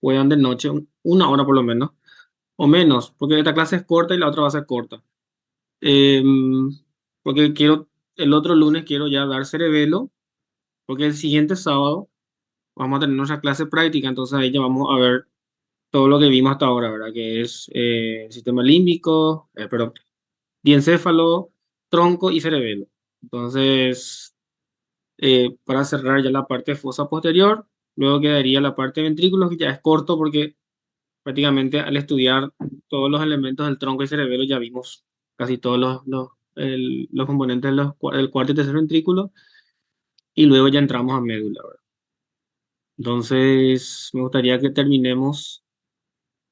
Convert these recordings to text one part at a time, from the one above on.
puedan de noche, una hora por lo menos, o menos, porque esta clase es corta y la otra va a ser corta. Porque el otro lunes quiero ya dar cerebelo, porque el siguiente sábado vamos a tener nuestra clase práctica, entonces ahí ya vamos a ver todo lo que vimos hasta ahora, ¿verdad? Que es sistema límbico, perdón, diencéfalo, tronco y cerebelo. Entonces, para cerrar ya la parte fosa posterior, luego quedaría la parte de ventrículos, que ya es corto porque prácticamente al estudiar todos los elementos del tronco y cerebelo ya vimos casi todos los componentes del cuarto y tercer ventrículo y luego ya entramos a médula, ¿verdad? Entonces, me gustaría que terminemos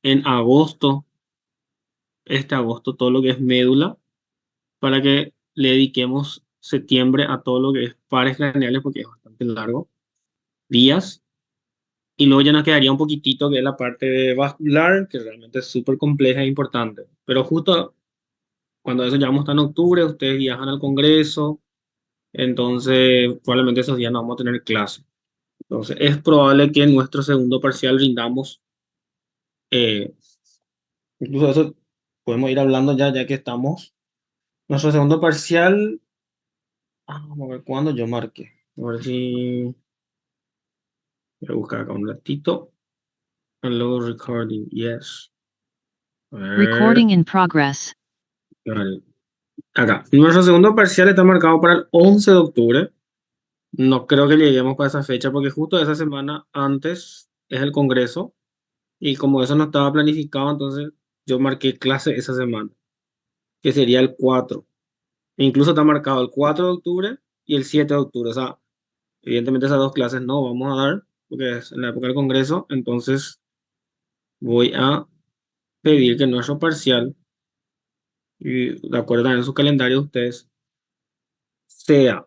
en agosto, este agosto, todo lo que es médula, para que le dediquemos septiembre a todo lo que es pares craneales, porque es bastante largo, días, y luego ya nos quedaría un poquitito que es la parte de vascular, que realmente es súper compleja e importante. Pero justo cuando eso ya vamos a estar en octubre, ustedes viajan al Congreso, entonces probablemente esos días no vamos a tener clase. Entonces es probable que en nuestro segundo parcial rindamos, eh, incluso eso podemos ir hablando ya que estamos. Nuestro segundo parcial, vamos a ver cuándo yo marqué. A ver si voy a buscar acá un ratito. Hello, recording, yes. A ver, Recording in progress. vale. Acá. Nuestro segundo parcial está marcado para el 11 de octubre. No creo que lleguemos para esa fecha porque justo esa semana antes es el Congreso y como eso no estaba planificado, entonces yo marqué clase esa semana, que sería el 4. E incluso está marcado el 4 de octubre y el 7 de octubre. O sea, evidentemente esas dos clases no vamos a dar porque es en la época del Congreso, entonces voy a pedir que nuestro parcial, y de acuerdo también a su calendario de ustedes, sea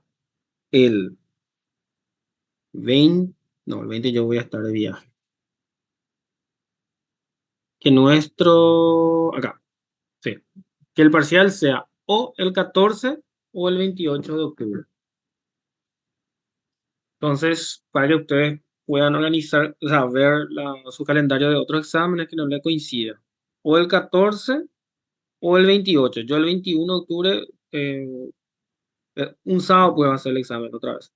el 20, no, el 20 yo voy a estar de viaje. Que nuestro, acá, sí, que el parcial sea o el 14 o el 28 de octubre. Entonces, para que ustedes puedan organizar, o sea, ver su calendario de otros exámenes que no le coincida. O el 14 o el 28. Yo el 21 de octubre, un sábado puedo hacer el examen otra vez.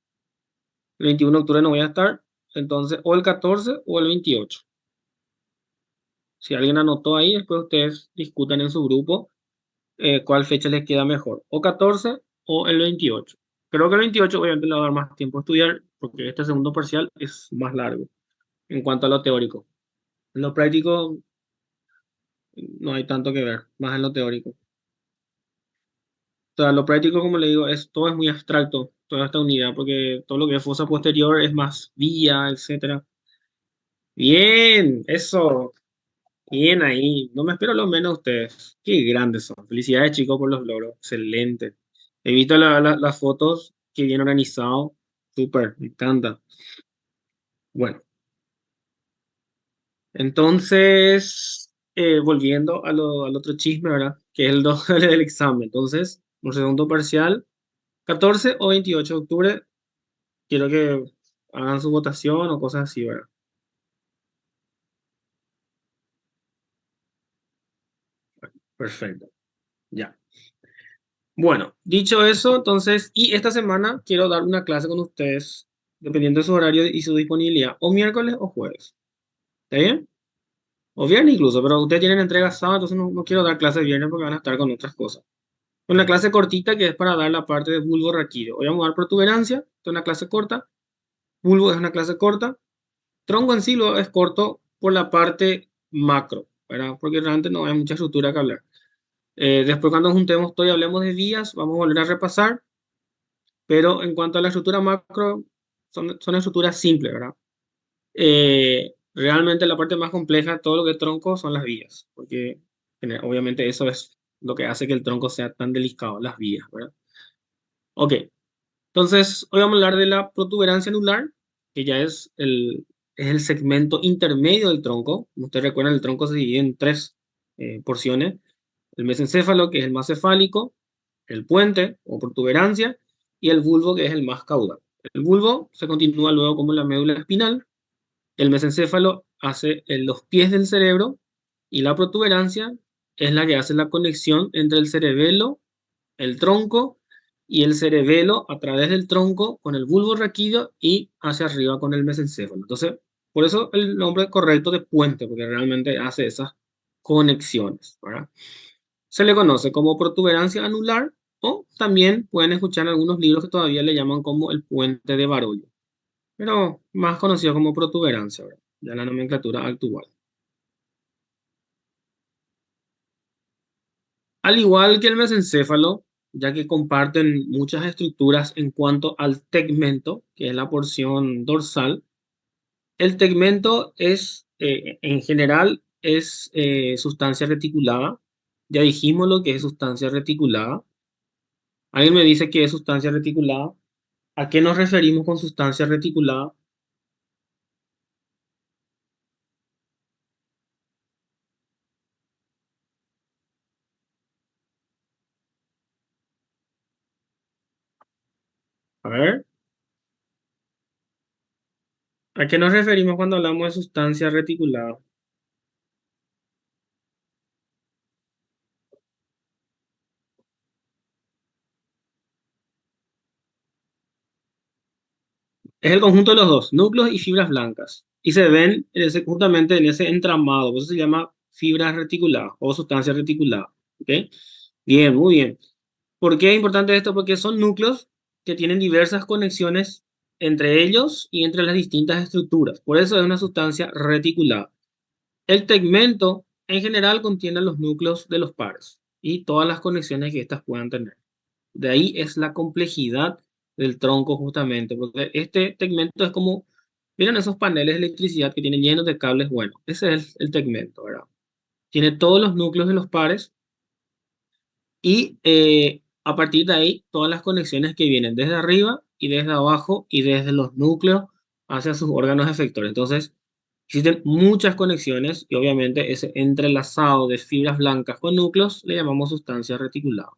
El 21 de octubre no voy a estar, entonces o el 14 o el 28. Si alguien anotó ahí, después ustedes discutan en su grupo cuál fecha les queda mejor, o 14 o el 28. Creo que el 28 obviamente le va a dar más tiempo a estudiar, porque este segundo parcial es más largo en cuanto a lo teórico. En lo práctico no hay tanto que ver, más en lo teórico. O sea, lo práctico, como le digo, todo es muy abstracto, toda esta unidad, porque todo lo que es fosa posterior es más vía, etcétera. Bien, eso. Bien ahí. No me espero lo menos ustedes. Qué grandes son. Felicidades, chicos, por los logros. Excelente. He visto las fotos. Qué bien organizado. Súper. Me encanta. Bueno, entonces, volviendo al otro chisme, ¿verdad? Que es el doble del examen. Entonces, un segundo parcial, 14 o 28 de octubre. Quiero que hagan su votación o cosas así, ¿verdad? Perfecto. Ya. Bueno, dicho eso, entonces, y esta semana quiero dar una clase con ustedes, dependiendo de su horario y su disponibilidad, o miércoles o jueves. ¿Está bien? O viernes incluso, pero ustedes tienen entrega sábado, entonces no quiero dar clase viernes porque van a estar con otras cosas. Una clase cortita que es para dar la parte de bulbo raquídeo. Hoy vamos a dar protuberancia, esto es una clase corta. Bulbo es una clase corta. Tronco en sí lo es corto por la parte macro, ¿verdad? Porque realmente no hay mucha estructura que hablar. Después cuando juntemos todo y hablemos de vías, vamos a volver a repasar. Pero en cuanto a la estructura macro, son estructuras simples, ¿verdad? Realmente la parte más compleja, todo lo que es tronco, son las vías, porque obviamente eso es lo que hace que el tronco sea tan delicado, las vías, ¿verdad? Ok, entonces hoy vamos a hablar de la protuberancia anular, que ya es el segmento intermedio del tronco. Como ustedes recuerdan, el tronco se divide en tres porciones. El mesencéfalo, que es el más cefálico, el puente o protuberancia, y el bulbo, que es el más caudal. El bulbo se continúa luego como la médula espinal, el mesencéfalo hace en los pies del cerebro y la protuberancia es la que hace la conexión entre el cerebelo, el tronco y el cerebelo a través del tronco con el bulbo raquídeo y hacia arriba con el mesencéfalo. Entonces, por eso el nombre correcto de puente, porque realmente hace esas conexiones, ¿verdad? Se le conoce como protuberancia anular o también pueden escuchar en algunos libros que todavía le llaman como el puente de Barollo, pero más conocido como protuberancia, ¿verdad? Ya la nomenclatura actual. Al igual que el mesencéfalo, ya que comparten muchas estructuras en cuanto al tegmento, que es la porción dorsal, el tegmento es, en general, es sustancia reticulada. Ya dijimos lo que es sustancia reticulada. Alguien me dice que es sustancia reticulada. ¿A qué nos referimos con sustancia reticulada? A ver, ¿a qué nos referimos cuando hablamos de sustancia reticulada? Es el conjunto de los dos, núcleos y fibras blancas. Y se ven justamente en ese entramado, por eso se llama fibra reticulada o sustancia reticulada. ¿Ok? Bien, muy bien. ¿Por qué es importante esto? Porque son núcleos que tienen diversas conexiones entre ellos y entre las distintas estructuras. Por eso es una sustancia reticulada. El tegmento en general contiene los núcleos de los pares y todas las conexiones que éstas puedan tener. De ahí es la complejidad del tronco justamente, porque este tegmento es como, miren esos paneles de electricidad que tienen llenos de cables, bueno, ese es el tegmento, ¿verdad? Tiene todos los núcleos de los pares y a partir de ahí todas las conexiones que vienen desde arriba y desde abajo y desde los núcleos hacia sus órganos efectores. Entonces, existen muchas conexiones y obviamente ese entrelazado de fibras blancas con núcleos le llamamos sustancia reticulada.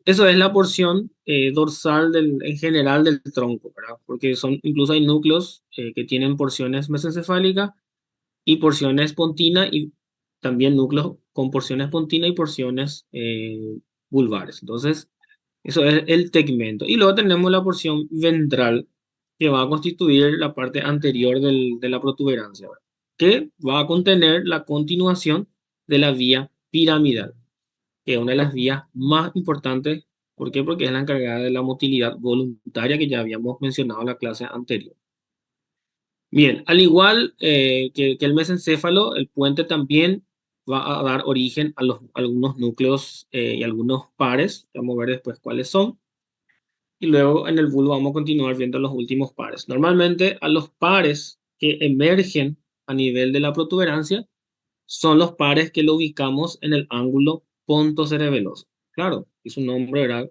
Eso es la porción dorsal en general del tronco, ¿verdad? Porque son, incluso hay núcleos que tienen porciones mesencefálicas y porciones pontina y también núcleos con porciones pontina y porciones vulvares. Entonces, eso es el tegmento. Y luego tenemos la porción ventral que va a constituir la parte anterior de la protuberancia, ¿verdad? Que va a contener la continuación de la vía piramidal, que es una de las vías más importantes. ¿Por qué? Porque es la encargada de la motilidad voluntaria que ya habíamos mencionado en la clase anterior. Bien, al igual que el mesencéfalo, el puente también va a dar origen a algunos núcleos y algunos pares. Vamos a ver después cuáles son. Y luego en el bulbo vamos a continuar viendo los últimos pares. Normalmente a los pares que emergen a nivel de la protuberancia son los pares que lo ubicamos en el ángulo pontocerebeloso. Claro, es un nombre, ¿verdad?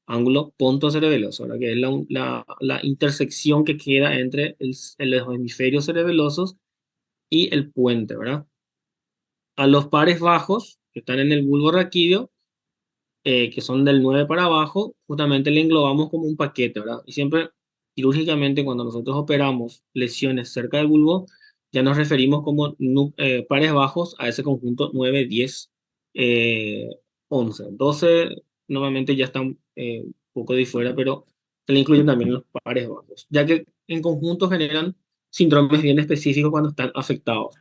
Ángulo pontocerebeloso, ¿verdad? Que es la intersección que queda entre los hemisferios cerebelosos y el puente, ¿verdad? A los pares bajos, que están en el bulbo raquídeo, que son del 9 para abajo, justamente le englobamos como un paquete, ¿verdad? Y siempre quirúrgicamente cuando nosotros operamos lesiones cerca del bulbo, ya nos referimos como pares bajos a ese conjunto 9, 10, eh, 11. 12 normalmente ya están un poco de fuera, pero se le incluyen también los pares bajos, ya que en conjunto generan síndromes bien específicos cuando están afectados.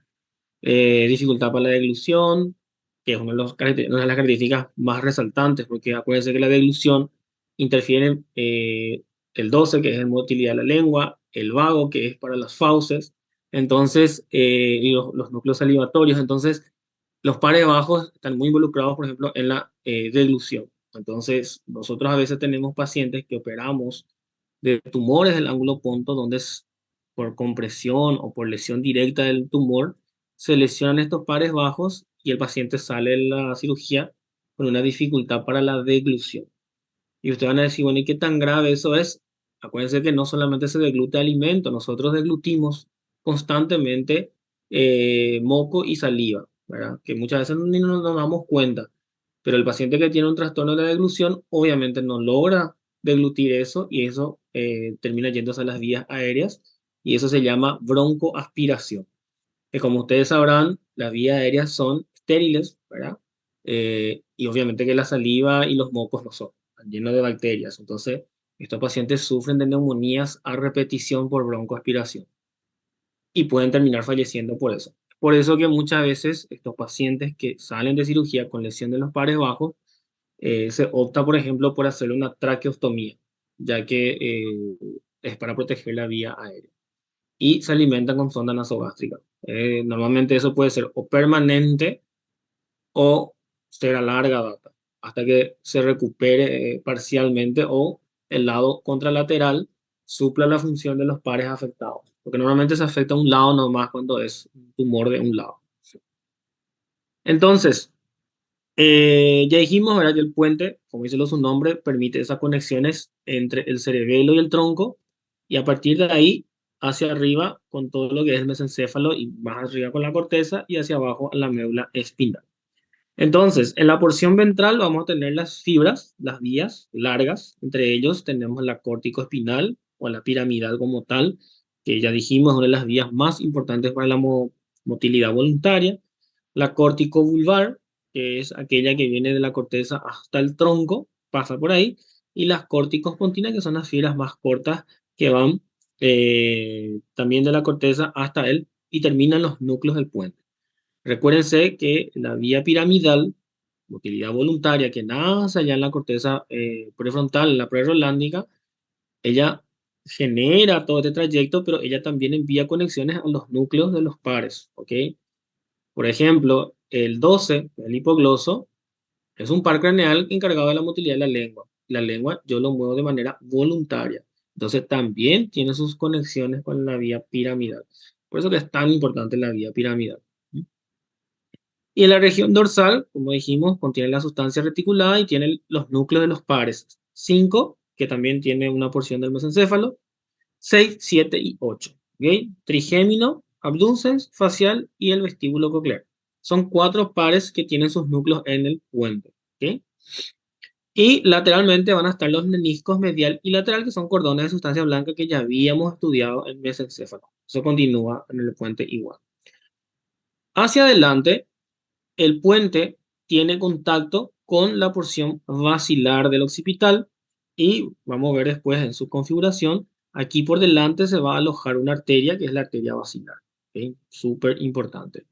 Dificultad para la deglución, que es una de las características más resaltantes, porque acuérdense que la deglución interfiere el 12, que es en motilidad de la lengua, el vago, que es para las fauces, entonces, y los núcleos salivatorios. Entonces, los pares bajos están muy involucrados, por ejemplo, en la deglución. Entonces, nosotros a veces tenemos pacientes que operamos de tumores del ángulo ponto, donde es por compresión o por lesión directa del tumor, se lesionan estos pares bajos y el paciente sale de la cirugía con una dificultad para la deglución. Y ustedes van a decir, bueno, ¿y qué tan grave eso es? Acuérdense que no solamente se deglute alimento, nosotros deglutimos constantemente moco y saliva, ¿verdad? Que muchas veces ni nos damos cuenta. Pero el paciente que tiene un trastorno de la deglución obviamente no logra deglutir eso y eso termina yéndose a las vías aéreas y eso se llama broncoaspiración. que como ustedes sabrán, las vías aéreas son estériles, ¿verdad? Y obviamente que la saliva y los mocos no son, están llenos de bacterias. Entonces, estos pacientes sufren de neumonías a repetición por broncoaspiración y pueden terminar falleciendo por eso. Por eso que muchas veces estos pacientes que salen de cirugía con lesión de los pares bajos, se opta, por ejemplo, por hacer una traqueostomía, ya que es para proteger la vía aérea. Y se alimentan con sonda nasogástrica. Normalmente eso puede ser o permanente o ser a larga data, hasta que se recupere parcialmente o el lado contralateral supla la función de los pares afectados. Porque normalmente se afecta un lado nomás cuando es un tumor de un lado. Entonces, ya dijimos, ¿verdad? Que el puente, como dice su nombre, permite esas conexiones entre el cerebelo y el tronco, y a partir de ahí, hacia arriba, con todo lo que es el mesencéfalo, y más arriba con la corteza, y hacia abajo a la médula espinal. Entonces, en la porción ventral vamos a tener las fibras, las vías largas. Entre ellos tenemos la córtico-espinal o la piramidal como tal, que ya dijimos es una de las vías más importantes para la motilidad voluntaria. La córtico-vulvar, que es aquella que viene de la corteza hasta el tronco, pasa por ahí. Y las córticos-pontinas, que son las fibras más cortas que van también de la corteza hasta él y terminan los núcleos del puente. Recuérdense que la vía piramidal, motilidad voluntaria, que nace allá en la corteza prefrontal, en la prerolándica, ella genera todo este trayecto, pero ella también envía conexiones a los núcleos de los pares, ¿ok? Por ejemplo, el 12, el hipogloso, es un par craneal encargado de la motilidad de la lengua. La lengua yo lo muevo de manera voluntaria. Entonces también tiene sus conexiones con la vía piramidal. Por eso que es tan importante la vía piramidal. Y en la región dorsal, como dijimos, contiene la sustancia reticulada y tiene los núcleos de los pares 5, que también tiene una porción del mesencéfalo, 6, 7 y 8. ¿Okay? Trigémino, abducens, facial y el vestíbulo coclear. Son 4 pares que tienen sus núcleos en el puente. ¿Okay? Y lateralmente van a estar los meniscos medial y lateral, que son cordones de sustancia blanca que ya habíamos estudiado en mesencéfalo. Eso continúa en el puente igual. Hacia adelante, el puente tiene contacto con la porción basilar del occipital y vamos a ver después en su configuración, aquí por delante se va a alojar una arteria que es la arteria basilar. ¿Okay? Súper importante.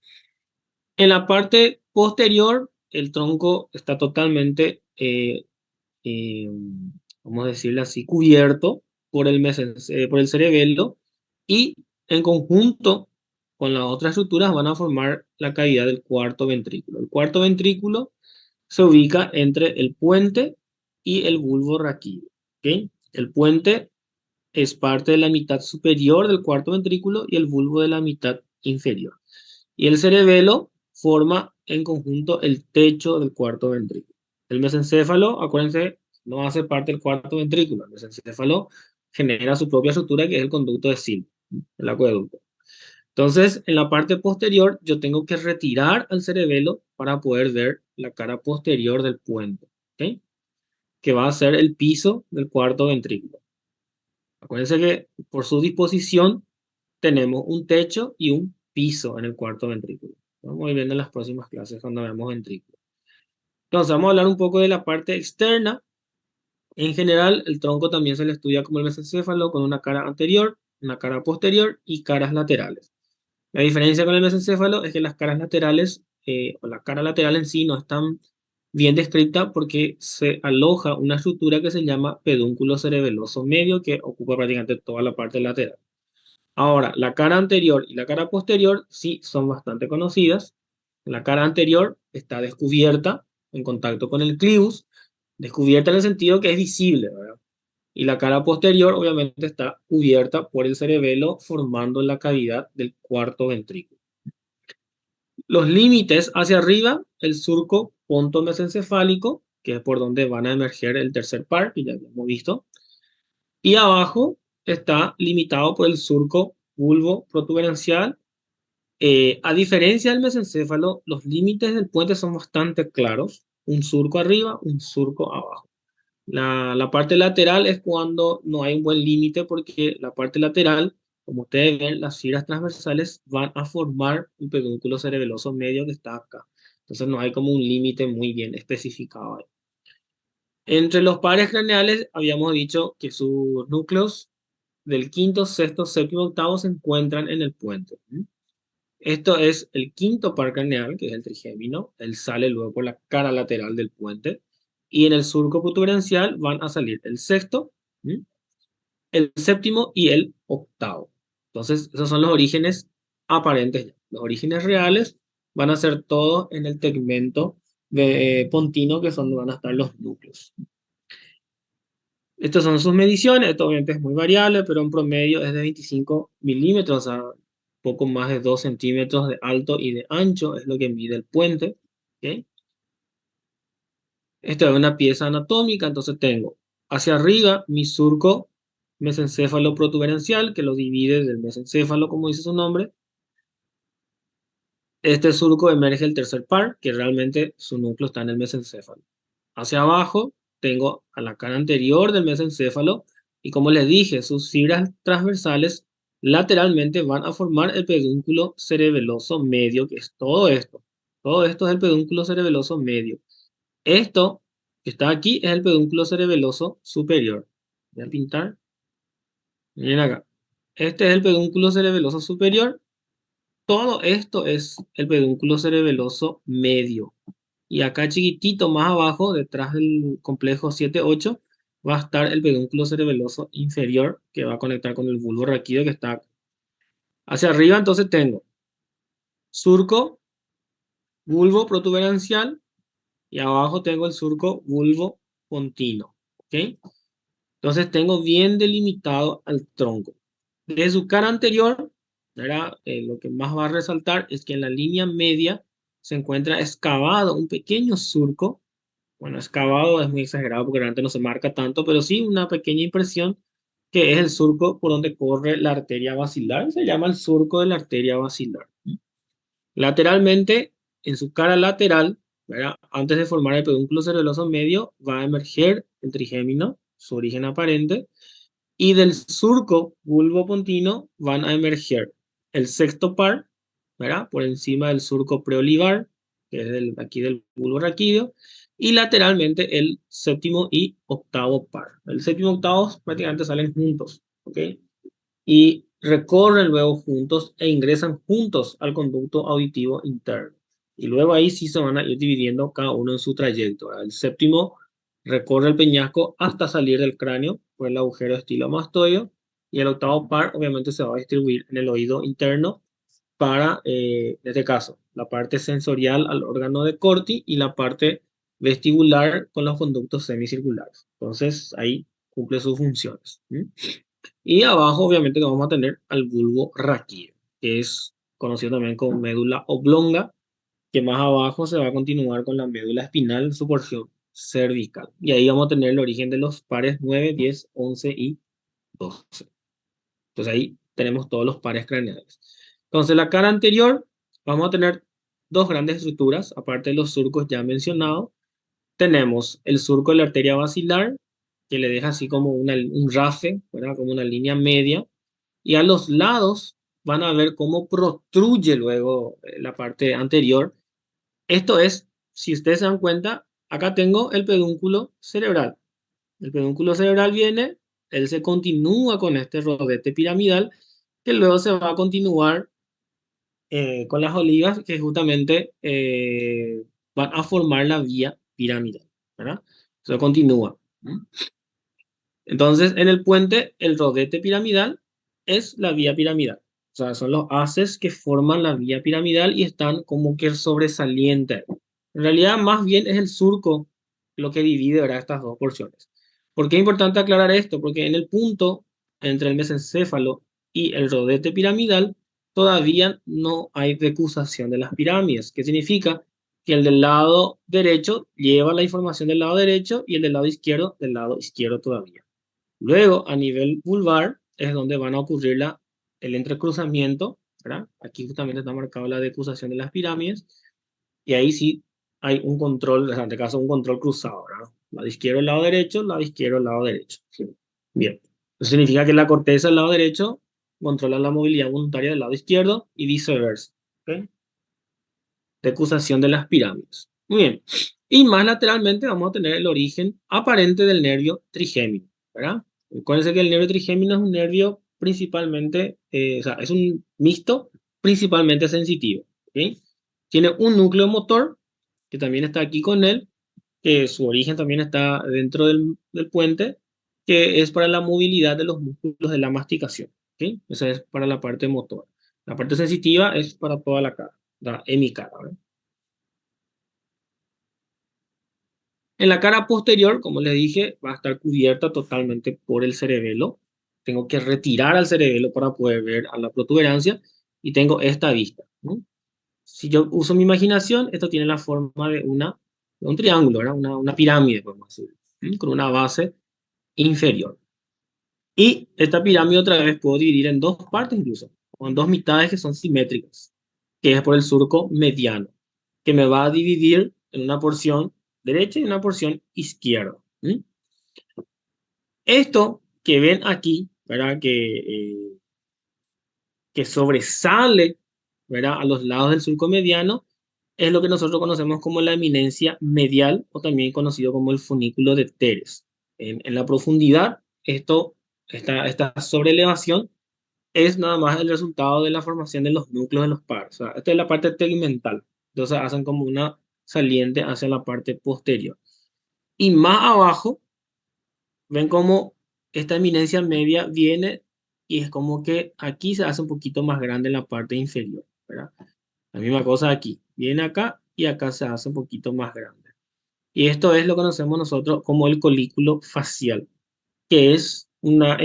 En la parte posterior, el tronco está totalmente, eh, vamos a decirlo así, cubierto por por el cerebelo y en conjunto con las otras estructuras van a formar la cavidad del cuarto ventrículo. El cuarto ventrículo se ubica entre el puente y el bulbo raquídeo. ¿Okay? El puente es parte de la mitad superior del cuarto ventrículo y el bulbo de la mitad inferior. Y el cerebelo forma en conjunto el techo del cuarto ventrículo. El mesencéfalo, acuérdense, no hace parte del cuarto ventrículo. El mesencéfalo genera su propia estructura que es el conducto de Silva, el acueducto. Entonces, en la parte posterior, yo tengo que retirar al cerebelo para poder ver la cara posterior del puente, ¿okay? Que va a ser el piso del cuarto ventrículo. Acuérdense que por su disposición tenemos un techo y un piso en el cuarto ventrículo. Vamos a ir viendo en las próximas clases cuando veamos ventrículo. Entonces, vamos a hablar un poco de la parte externa. En general, el tronco también se le estudia como el mesencéfalo con una cara anterior, una cara posterior y caras laterales. La diferencia con el mesencéfalo es que las caras laterales, o la cara lateral en sí, no están bien descrita porque se aloja una estructura que se llama pedúnculo cerebeloso medio que ocupa prácticamente toda la parte lateral. Ahora, la cara anterior y la cara posterior sí son bastante conocidas. La cara anterior está descubierta en contacto con el clivus, descubierta en el sentido que es visible, ¿verdad? Y la cara posterior obviamente está cubierta por el cerebelo formando la cavidad del cuarto ventrículo. Los límites hacia arriba, el surco pontomesencefálico, que es por donde van a emerger el tercer par, que ya habíamos visto. Y abajo está limitado por el surco bulbo protuberancial. A diferencia del mesencéfalo, los límites del puente son bastante claros. Un surco arriba, un surco abajo. La parte lateral es cuando no hay un buen límite porque la parte lateral Como ustedes ven, las fibras transversales van a formar el pedúnculo cerebeloso medio que está acá. Entonces no hay como un límite muy bien especificado ahí. Entre los pares craneales habíamos dicho que sus núcleos del quinto, sexto, séptimo, octavo se encuentran en el puente. Esto es el quinto par craneal, que es el trigémino. Él sale luego por la cara lateral del puente. Y en el surco protuberancial van a salir el sexto, el séptimo y el octavo. Entonces, esos son los orígenes aparentes. Los orígenes reales van a ser todos en el tegmento de pontino, que son donde van a estar los núcleos. Estas son sus mediciones. Esto obviamente es muy variable, pero en promedio es de 25 milímetros, o sea, poco más de 2 centímetros de alto y de ancho es lo que mide el puente. ¿Ok? Esta es una pieza anatómica, entonces tengo hacia arriba mi surco mesencéfalo protuberancial, que lo divide del mesencéfalo, como dice su nombre. Este surco emerge el tercer par, que realmente su núcleo está en el mesencéfalo. Hacia abajo tengo a la cara anterior del mesencéfalo y como les dije, sus fibras transversales lateralmente van a formar el pedúnculo cerebeloso medio, que es todo esto. Todo esto es el pedúnculo cerebeloso medio. Esto que está aquí es el pedúnculo cerebeloso superior. Voy a pintar. Miren acá. Este es el pedúnculo cerebeloso superior. Todo esto es el pedúnculo cerebeloso medio. Y acá chiquitito más abajo, detrás del complejo 7-8, va a estar el pedúnculo cerebeloso inferior que va a conectar con el bulbo raquídeo que está acá. Hacia arriba entonces tengo surco, bulbo protuberancial y abajo tengo el surco bulbo pontino. ¿Ok? Entonces tengo bien delimitado al tronco. De su cara anterior, ¿verdad? Lo que más va a resaltar es que en la línea media se encuentra excavado un pequeño surco. Bueno, excavado es muy exagerado porque realmente no se marca tanto, pero sí una pequeña impresión que es el surco por donde corre la arteria basilar. Se llama el surco de la arteria basilar. Lateralmente, en su cara lateral, ¿verdad? Antes de formar el pedúnculo cerebeloso medio, va a emerger el trigémino, su origen aparente, y del surco bulbopontino van a emerger el sexto par, ¿verdad? Por encima del surco preolivar, que es aquí del bulbo raquídeo, y lateralmente el séptimo y octavo par. El séptimo y octavo prácticamente salen juntos, ¿ok? Y recorren luego juntos e ingresan juntos al conducto auditivo interno. Y luego ahí sí se van a ir dividiendo cada uno en su trayecto, ¿verdad? El séptimo recorre el peñasco hasta salir del cráneo por el agujero estilomastoideo y el octavo par obviamente se va a distribuir en el oído interno para, en este caso, la parte sensorial al órgano de Corti y la parte vestibular con los conductos semicirculares. Entonces ahí cumple sus funciones. Y abajo, obviamente, que vamos a tener al bulbo raquídeo, que es conocido también como médula oblonga, que más abajo se va a continuar con la médula espinal, su porción cervical. Y ahí vamos a tener el origen de los pares 9, 10, 11 y 12. Entonces ahí tenemos todos los pares craneales. Entonces la cara anterior, vamos a tener dos grandes estructuras, aparte de los surcos ya mencionados. Tenemos el surco de la arteria basilar, que le deja así como un rafe, ¿verdad? Como una línea media. Y a los lados van a ver cómo protruye luego la parte anterior. Esto es, si ustedes se dan cuenta, acá tengo el pedúnculo cerebral. El pedúnculo cerebral viene, él se continúa con este rodete piramidal, que luego se va a continuar con las oligas que justamente van a formar la vía piramidal, ¿verdad? Eso continúa. Entonces, en el puente, el rodete piramidal es la vía piramidal. O sea, son los haces que forman la vía piramidal y están como que sobresalientes. En realidad, más bien es el surco lo que divide, ¿verdad?, estas dos porciones. ¿Por qué es importante aclarar esto? Porque en el punto entre el mesencéfalo y el rodete piramidal todavía no hay decusación de las pirámides. ¿Qué significa? Que el del lado derecho lleva la información del lado derecho y el del lado izquierdo del lado izquierdo todavía. Luego, a nivel vulvar, es donde van a ocurrir el entrecruzamiento, ¿verdad? Aquí justamente está marcado la decusación de las pirámides, y ahí sí hay un control, en este caso un control cruzado, ¿verdad? Lado izquierdo, lado derecho, lado izquierdo, lado derecho. Sí. Bien. Eso significa que la corteza del lado derecho controla la movilidad voluntaria del lado izquierdo y viceversa. ¿Ok? Decusación de las pirámides. Muy bien. Y más lateralmente vamos a tener el origen aparente del nervio trigémino, ¿verdad? Acuérdense que el nervio trigémino es un nervio principalmente, o sea, es un mixto principalmente sensitivo. ¿Ok? Tiene un núcleo motor, que también está aquí con él, que su origen también está dentro del puente, que es para la movilidad de los músculos de la masticación. ¿Ok? Esa es para la parte motora. La parte sensitiva es para toda la cara, la hemicara, ¿verdad? En la cara posterior, como les dije, va a estar cubierta totalmente por el cerebelo. Tengo que retirar al cerebelo para poder ver a la protuberancia y tengo esta vista, ¿no? Si yo uso mi imaginación, esto tiene la forma de un triángulo, ¿verdad? Una pirámide, podemos decir, ¿sí? Con una base inferior. Y esta pirámide otra vez puedo dividir en dos partes incluso, con dos mitades que son simétricas, que es por el surco mediano, que me va a dividir en una porción derecha y una porción izquierda. ¿Mm? Esto que ven aquí, ¿verdad? Que sobresale, ¿verdad? A los lados del surco mediano, es lo que nosotros conocemos como la eminencia medial o también conocido como el funículo de Teres. En la profundidad, esta sobreelevación es nada más el resultado de la formación de los núcleos de los pares. O sea, esta es la parte tegmental. Entonces hacen como una saliente hacia la parte posterior. Y más abajo, ven cómo esta eminencia media viene y es como que aquí se hace un poquito más grande en la parte inferior, ¿verdad? La misma cosa aquí. Viene acá y acá se hace un poquito más grande. Y esto es lo que conocemos nosotros como el colículo facial, que es una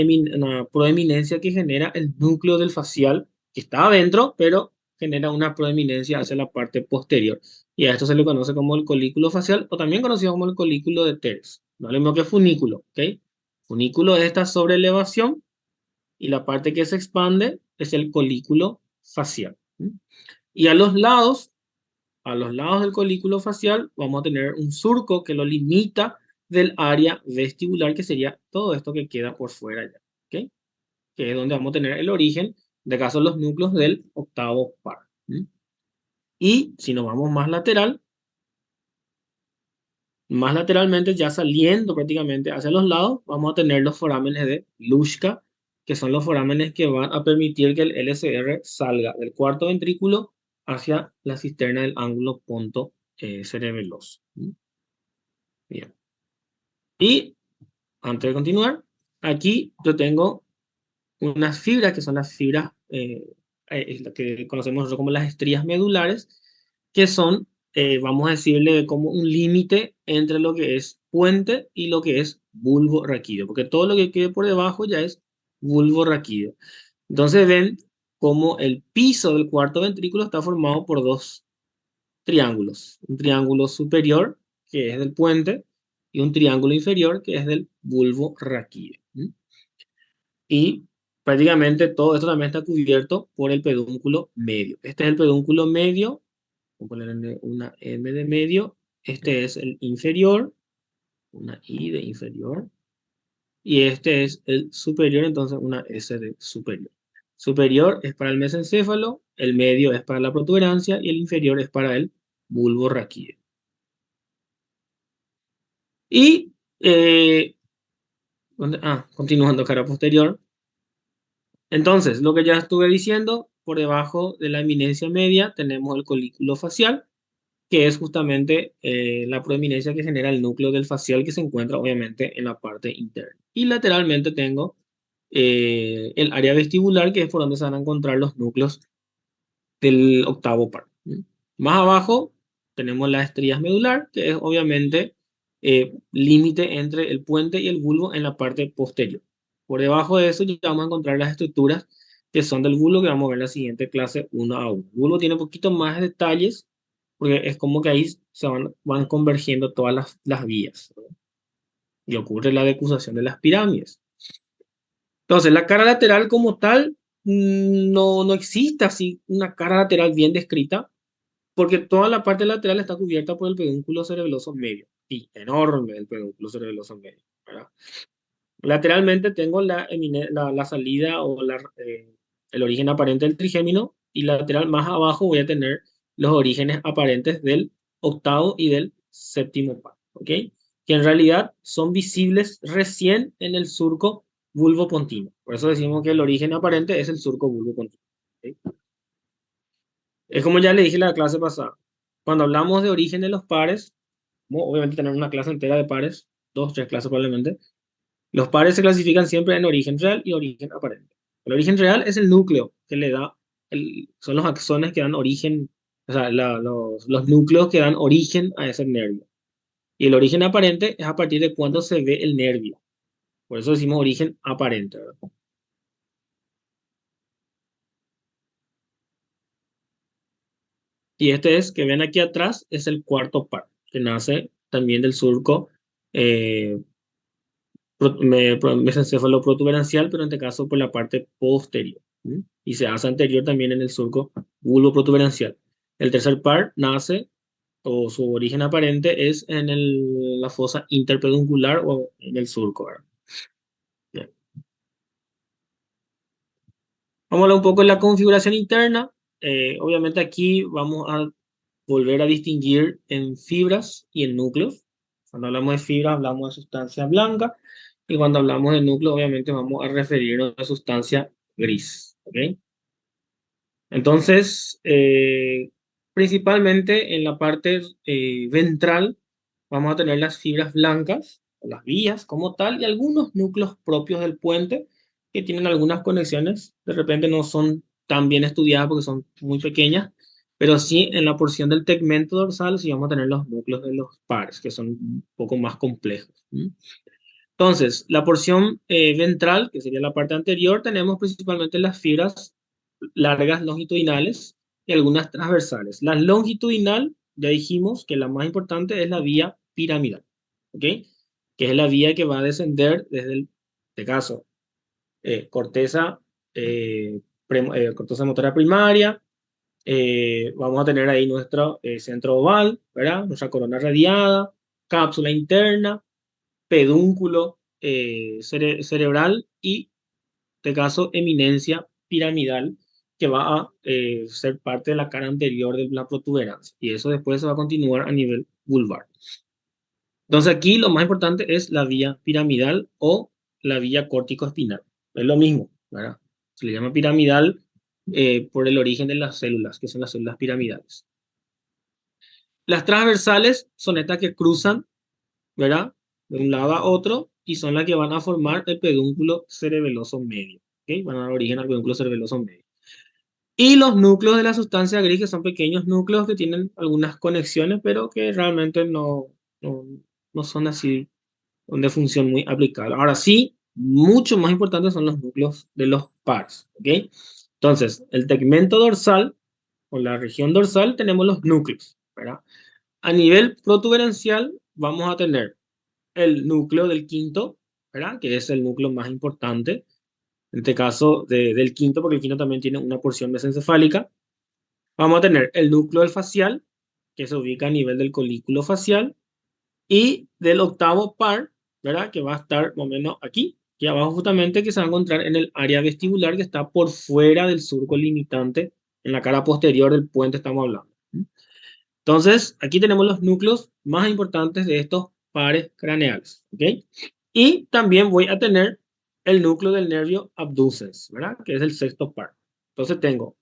proeminencia que genera el núcleo del facial, que está adentro, pero genera una proeminencia hacia la parte posterior. Y a esto se le conoce como el colículo facial o también conocido como el colículo de Teres. No es lo mismo que funículo, ¿ok? Funículo es esta sobreelevación y la parte que se expande es el colículo facial. ¿Mm? Y a los lados del colículo facial vamos a tener un surco que lo limita del área vestibular, que sería todo esto que queda por fuera ya, ¿ok? Que es donde vamos a tener el origen, de caso los núcleos del octavo par. ¿Mm? Y si nos vamos más lateralmente, ya saliendo prácticamente hacia los lados, vamos a tener los forámenes de Luschka, que son los forámenes que van a permitir que el LCR salga del cuarto ventrículo hacia la cisterna del ángulo punto cerebeloso. ¿Mm? Bien. Y antes de continuar, aquí yo tengo unas fibras que son las fibras lo que conocemos nosotros como las estrías medulares, que son, vamos a decirle, como un límite entre lo que es puente y lo que es bulbo raquídeo, porque todo lo que quede por debajo ya es bulbo raquídeo. Entonces ven como el piso del cuarto ventrículo está formado por dos triángulos. Un triángulo superior, que es del puente, y un triángulo inferior, que es del bulbo raquídeo. Y prácticamente todo esto también está cubierto por el pedúnculo medio. Este es el pedúnculo medio, voy a ponerle una M de medio. Este es el inferior, una I de inferior. Y este es el superior, entonces una S de superior. Superior es para el mesencéfalo, el medio es para la protuberancia y el inferior es para el bulbo raquídeo. Y, continuando cara posterior. Entonces, lo que ya estuve diciendo, por debajo de la eminencia media tenemos el colículo facial, que es justamente la proeminencia que genera el núcleo del facial que se encuentra obviamente en la parte interna. Y lateralmente tengo el área vestibular, que es por donde se van a encontrar los núcleos del octavo par. Más abajo tenemos la estrías medular, que es obviamente límite entre el puente y el bulbo en la parte posterior. Por debajo de eso ya vamos a encontrar las estructuras que son del bulbo, que vamos a ver en la siguiente clase uno a uno. El bulbo tiene un poquito más de detalles, porque es como que ahí van convergiendo todas las vías, ¿no? Y ocurre la decusación de las pirámides. Entonces, la cara lateral como tal, no existe así una cara lateral bien descrita, porque toda la parte lateral está cubierta por el pedúnculo cerebeloso medio. Y enorme el pedúnculo cerebeloso medio, ¿verdad? Lateralmente tengo la salida o el origen aparente del trigémino, y lateral más abajo voy a tener los orígenes aparentes del octavo y del séptimo par, ¿ok? Que en realidad son visibles recién en el surco vulvopontino. Por eso decimos que el origen aparente es el surco vulvopontino, ¿ok? Es como ya le dije en la clase pasada. Cuando hablamos de origen de los pares, como obviamente tenemos una clase entera de pares, dos, tres clases probablemente, los pares se clasifican siempre en origen real y origen aparente. El origen real es el núcleo que le da, son los axones que dan origen, o sea, los núcleos que dan origen a ese nervio. Y el origen aparente es a partir de cuando se ve el nervio. Por eso decimos origen aparente, ¿verdad? Y este es, que ven aquí atrás, es el cuarto par, que nace también del surco eh, mesencéfalo protuberancial, pero en este caso por la parte posterior. ¿M? Y se hace anterior también en el surco bulbo protuberancial. El tercer par nace, o su origen aparente, es en la fosa interpeduncular o en el surco, ¿verdad? Bien. Vamos a hablar un poco de la configuración interna. Obviamente aquí vamos a volver a distinguir en fibras y en núcleos. Cuando hablamos de fibra hablamos de sustancia blanca, y cuando hablamos de núcleo obviamente vamos a referirnos a sustancia gris, ¿ok? Entonces, principalmente en la parte ventral vamos a tener las fibras blancas, o las vías como tal, y algunos núcleos propios del puente que tienen algunas conexiones. De repente no son tan bien estudiadas porque son muy pequeñas, pero sí en la porción del tegmento dorsal sí vamos a tener los núcleos de los pares, que son un poco más complejos. Entonces, la porción ventral, que sería la parte anterior, tenemos principalmente las fibras largas longitudinales y algunas transversales. La longitudinal, ya dijimos que la más importante es la vía piramidal, ¿ok? Que es la vía que va a descender desde el, este caso, corteza, corteza motora primaria. Vamos a tener ahí nuestro centro oval, ¿verdad? Nuestra corona radiada, cápsula interna, pedúnculo cerebral y, en este caso, eminencia piramidal, que va a ser parte de la cara anterior de la protuberancia. Y eso después se va a continuar a nivel vulvar. Entonces aquí lo más importante es la vía piramidal o la vía córtico-espinal. Es lo mismo, ¿verdad? Se le llama piramidal por el origen de las células, que son las células piramidales. Las transversales son estas que cruzan, ¿verdad? De un lado a otro, y son las que van a formar el pedúnculo cerebeloso medio, ¿ok? Van a dar origen al pedúnculo cerebeloso medio. Y los núcleos de la sustancia gris, que son pequeños núcleos que tienen algunas conexiones, pero que realmente no, no son así de función muy aplicable. Ahora sí, mucho más importantes son los núcleos de los pares, ¿ok? Entonces, el tegmento dorsal o la región dorsal tenemos los núcleos, ¿verdad? A nivel protuberancial vamos a tener el núcleo del quinto, ¿verdad? Que es el núcleo más importante, en este caso del quinto, porque el quinto también tiene una porción mesencefálica. Vamos a tener el núcleo del facial, que se ubica a nivel del colículo facial, y del octavo par, ¿verdad? Que va a estar más o menos aquí, aquí abajo justamente, que se va a encontrar en el área vestibular, que está por fuera del surco limitante, en la cara posterior del puente estamos hablando. Entonces, aquí tenemos los núcleos más importantes de estos pares craneales, ¿ok? Y también voy a tener el núcleo del nervio abducens, ¿verdad? Que es el sexto par. Entonces tengo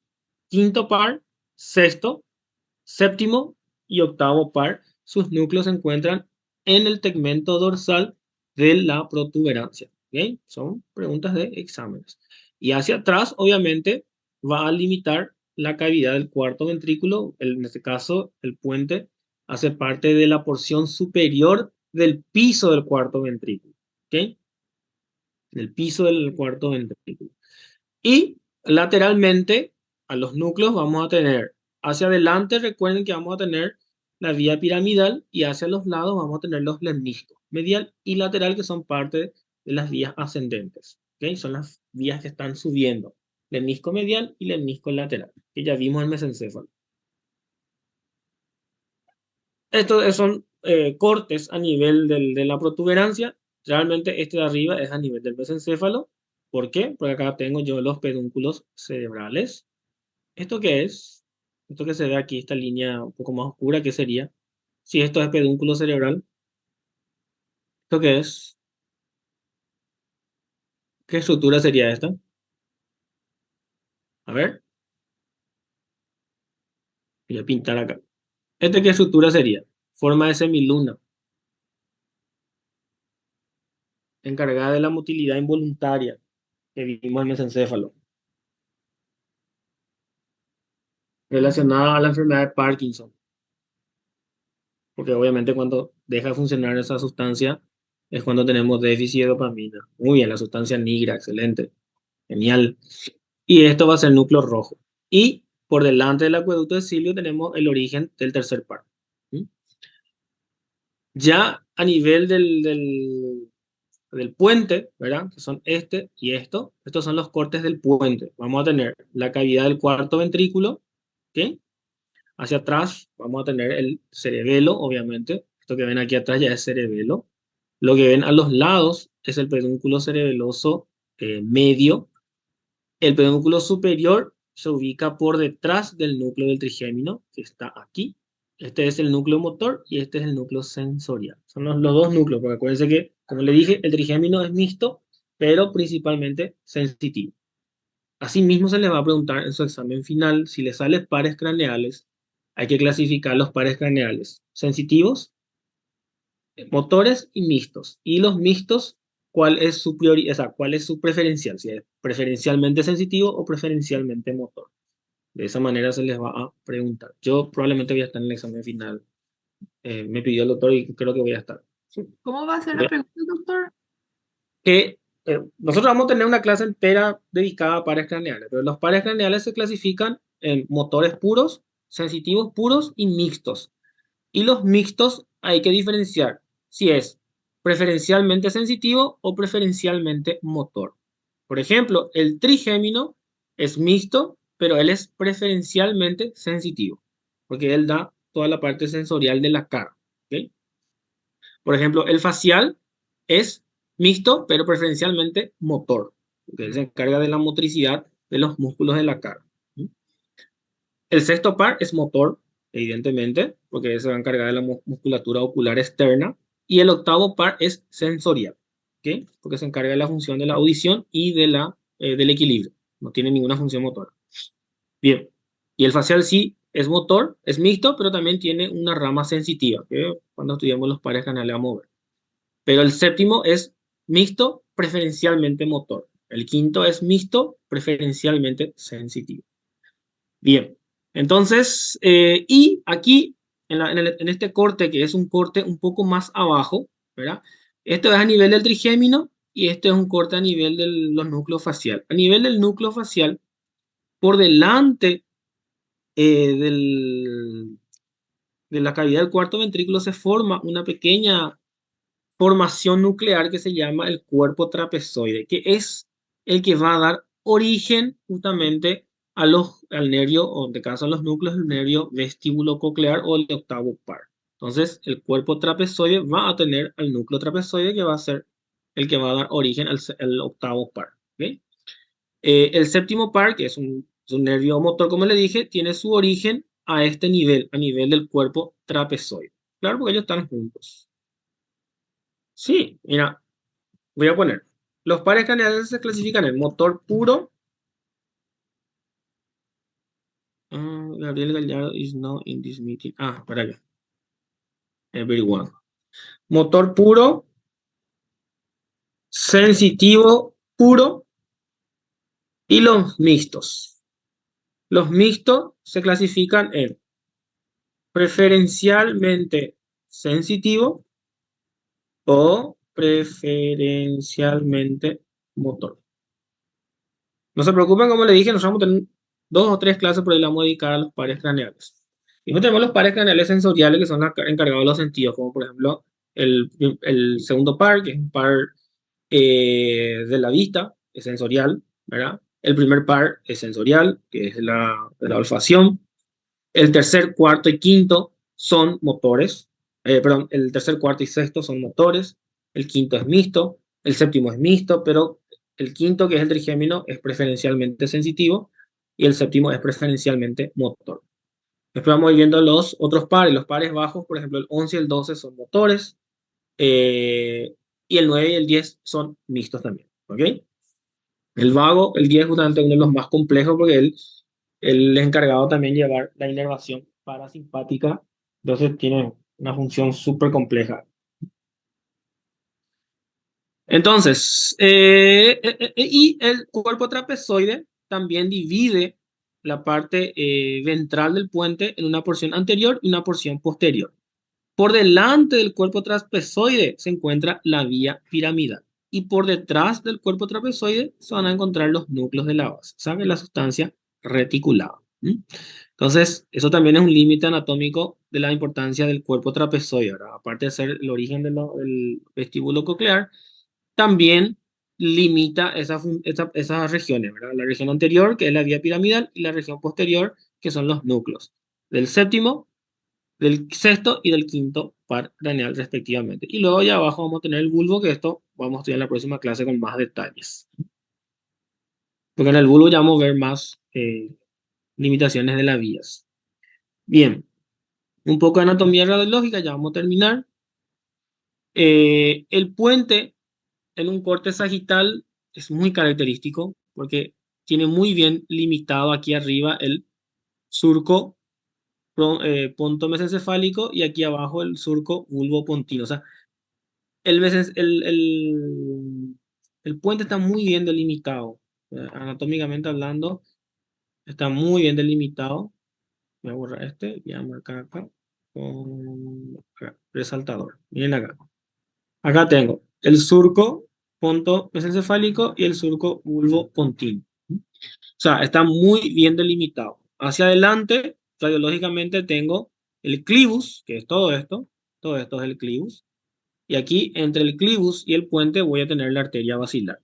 quinto par, sexto, séptimo y octavo par. Sus núcleos se encuentran en el tegmento dorsal de la protuberancia, ¿ok? Son preguntas de exámenes. Y hacia atrás, obviamente, va a limitar la cavidad del cuarto ventrículo. En este caso, el puente hace parte de la porción superior del piso del cuarto ventrículo, ¿ok? Del piso del cuarto ventrículo. Y lateralmente a los núcleos vamos a tener hacia adelante, recuerden que vamos a tener la vía piramidal, y hacia los lados vamos a tener los lemniscos, medial y lateral, que son parte de las vías ascendentes. ¿Okay? Son las vías que están subiendo. Lemnisco medial y lemnisco lateral, que ya vimos en mesencéfalo. Estos son cortes a nivel de la protuberancia. Realmente este de arriba es a nivel del mesencéfalo. ¿Por qué? Porque acá tengo yo los pedúnculos cerebrales. ¿Esto qué es? Esto que se ve aquí, esta línea un poco más oscura, ¿qué sería? Si esto es pedúnculo cerebral, ¿esto qué es? ¿Qué estructura sería esta? A ver, voy a pintar acá. ¿Esta qué estructura sería? Forma de semiluna, encargada de la motilidad involuntaria que vimos en el mesencéfalo, relacionada a la enfermedad de Parkinson, porque obviamente cuando deja de funcionar esa sustancia es cuando tenemos déficit de dopamina. Muy bien, la sustancia negra, excelente, genial. Y esto va a ser núcleo rojo. Y por delante del acueducto de Cilio tenemos el origen del tercer par. ¿Mm? Ya a nivel del puente, ¿verdad? Que son este y esto. Estos son los cortes del puente. Vamos a tener la cavidad del cuarto ventrículo, ¿ok? Hacia atrás vamos a tener el cerebelo, obviamente. Esto que ven aquí atrás ya es cerebelo. Lo que ven a los lados es el pedúnculo cerebeloso medio. El pedúnculo superior se ubica por detrás del núcleo del trigémino, que está aquí. Este es el núcleo motor y este es el núcleo sensorial. Son los dos núcleos, porque acuérdense que, como le dije, el trigémino es mixto, pero principalmente sensitivo. Asimismo, se les va a preguntar en su examen final si les salen pares craneales. Hay que clasificar los pares craneales sensitivos, motores y mixtos. Y los mixtos, ¿cuál es su o sea, cuál es su preferencial? Si es preferencialmente sensitivo o preferencialmente motor. De esa manera se les va a preguntar. Yo probablemente voy a estar en el examen final. Me pidió el doctor y creo que voy a estar. Sí. ¿Cómo va a ser Voy la a- pregunta, doctor? Que nosotros vamos a tener una clase entera dedicada a pares craneales, pero los pares craneales se clasifican en motores puros, sensitivos puros y mixtos. Y los mixtos hay que diferenciar si es preferencialmente sensitivo o preferencialmente motor. Por ejemplo, el trigémino es mixto, pero él es preferencialmente sensitivo, porque él da toda la parte sensorial de la cara. ¿Ok? Por ejemplo, el facial es mixto, pero preferencialmente motor, porque él se encarga de la motricidad de los músculos de la cara. El sexto par es motor, evidentemente, porque se va a encargar de la musculatura ocular externa. Y el octavo par es sensorial, ¿ok? Porque se encarga de la función de la audición y del equilibrio. No tiene ninguna función motora. Bien. Y el facial sí es motor, es mixto, pero también tiene una rama sensitiva, que cuando estudiamos los pares canales vamos a ver. Pero el séptimo es mixto, preferencialmente motor. El quinto es mixto, preferencialmente sensitivo. Bien, entonces, y aquí, en este corte, que es un corte un poco más abajo, ¿verdad? Esto es a nivel del trigémino y este es un corte a nivel de los núcleos facial. A nivel del núcleo facial, por delante de la cavidad del cuarto ventrículo se forma una pequeña formación nuclear que se llama el cuerpo trapezoide, que es el que va a dar origen justamente al nervio, o en este caso a los núcleos del nervio vestibulo coclear o el octavo par. Entonces, el cuerpo trapezoide va a tener al núcleo trapezoide que va a ser el que va a dar origen al octavo par. ¿Okay? El séptimo par, que es un nervio motor, como le dije, tiene su origen a este nivel, a nivel del cuerpo trapezoide. Claro, porque ellos están juntos. Sí, mira, voy a poner. Los pares craneales se clasifican en motor puro. Gabriel Gallardo is not in this meeting. Para acá. Everyone. Motor puro, sensitivo puro y los mixtos. Los mixtos se clasifican en preferencialmente sensitivo o preferencialmente motor. No se preocupen, como le dije, nosotros vamos a tener 2 o 3 clases, por ahí la vamos a dedicar a los pares craneales. Y luego tenemos los pares craneales sensoriales, que son encargados de los sentidos, como por ejemplo el segundo par, que es un par de la vista, es sensorial, ¿verdad? El primer par es sensorial, que es la olfacción. El tercer, cuarto y quinto son motores. Perdón, el tercer, cuarto y sexto son motores. El quinto es mixto. El séptimo es mixto, pero El quinto, que es el trigémino, es preferencialmente sensitivo y el séptimo es preferencialmente motor. Después vamos a ir viendo los otros pares. Los pares bajos, por ejemplo, el 11 y el 12 son motores, y el 9 y el 10 son mixtos también. ¿Ok? El vago, el 10 es justamente uno de los más complejos porque él es encargado también de llevar la inervación parasimpática. Entonces tiene una función súper compleja. Entonces, y el cuerpo trapezoide también divide la parte ventral del puente en una porción anterior y una porción posterior. Por delante del cuerpo trapezoide se encuentra la vía piramidal y por detrás del cuerpo trapezoide se van a encontrar los núcleos de la base, ¿sabe? La sustancia reticulada. ¿M? Entonces, eso también es un límite anatómico de la importancia del cuerpo trapezoide, ¿verdad? Aparte de ser el origen del vestíbulo coclear, también limita esas regiones, ¿verdad? La región anterior, que es la vía piramidal, y la región posterior, que son los núcleos del séptimo, del sexto y del quinto par craneal respectivamente. Y luego ya abajo vamos a tener el bulbo, que esto vamos a estudiar en la próxima clase con más detalles. Porque en el bulbo ya vamos a ver más limitaciones de las vías. Bien, un poco de anatomía radiológica, ya vamos a terminar. El puente en un corte sagital es muy característico porque tiene muy bien limitado aquí arriba el surco ponto mesencefálico y aquí abajo el surco bulbopontino. O sea, el, mesen- el puente está muy bien delimitado. Anatómicamente hablando, está muy bien delimitado. Voy a borrar este, voy a marcar acá con acá, resaltador. Miren acá. Acá tengo el surco punto mesencefálico y el surco bulbopontino. O sea, está muy bien delimitado. Hacia adelante, radiológicamente tengo el clivus, que es todo esto es el clivus, y aquí entre el clivus y el puente voy a tener la arteria basilar.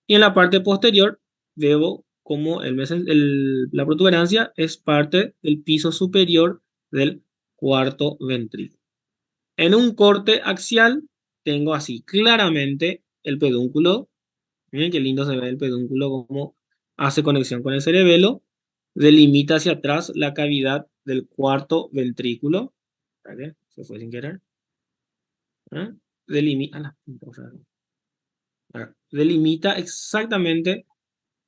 Y en la parte posterior veo como la protuberancia es parte del piso superior del cuarto ventrículo. En un corte axial tengo así claramente el pedúnculo. Miren qué lindo se ve el pedúnculo, cómo hace conexión con el cerebelo. Delimita hacia atrás la cavidad del cuarto ventrículo. ¿Vale? Se fue sin querer. ¿Eh? Delimita, delimita exactamente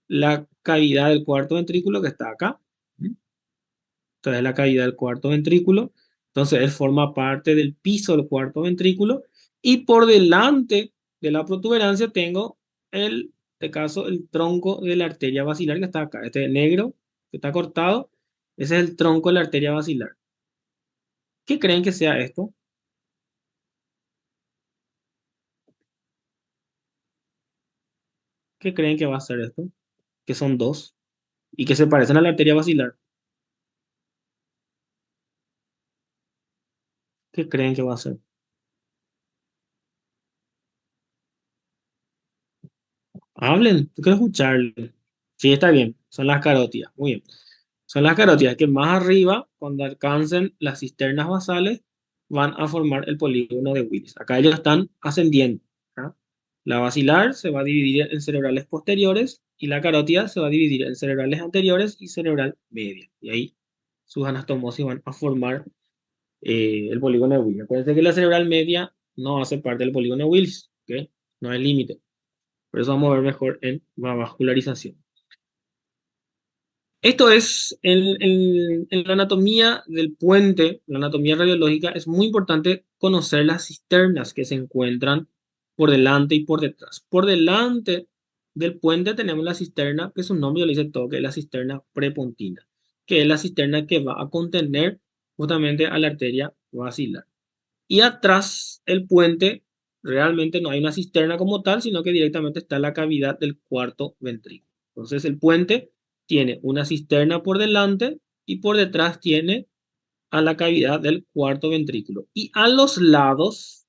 la cavidad del cuarto ventrículo que está acá. Esta es la cavidad del cuarto ventrículo. Entonces, él forma parte del piso del cuarto ventrículo. Y por delante de la protuberancia tengo el, en este caso, el tronco de la arteria basilar que está acá. Este negro que está cortado, ese es el tronco de la arteria basilar. ¿Qué creen que sea esto? ¿Qué creen que va a ser esto? Que son dos y que se parecen a la arteria basilar. ¿Qué creen que va a ser? Hablen, quiero escucharle. Sí, está bien, son las carótidas. Muy bien. Son las carótidas que más arriba, cuando alcancen las cisternas basales, van a formar el polígono de Willis. Acá ellos están ascendiendo. ¿Ah? La basilar se va a dividir en cerebrales posteriores y la carótida se va a dividir en cerebrales anteriores y cerebral media. Y ahí sus anastomosis van a formar el polígono de Willis. Acuérdense que la cerebral media no hace parte del polígono de Willis, ¿ok? No hay límite. Por eso vamos a ver mejor en la vascularización. Esto es en la anatomía del puente, la anatomía radiológica, es muy importante conocer las cisternas que se encuentran por delante y por detrás. Por delante del puente tenemos la cisterna, que su nombre ya lo dice todo, que es la cisterna prepontina, que es la cisterna que va a contener justamente a la arteria basilar. Y atrás el puente realmente no hay una cisterna como tal, sino que directamente está la cavidad del cuarto ventrículo. Entonces el puente tiene una cisterna por delante y por detrás tiene a la cavidad del cuarto ventrículo. Y a los lados,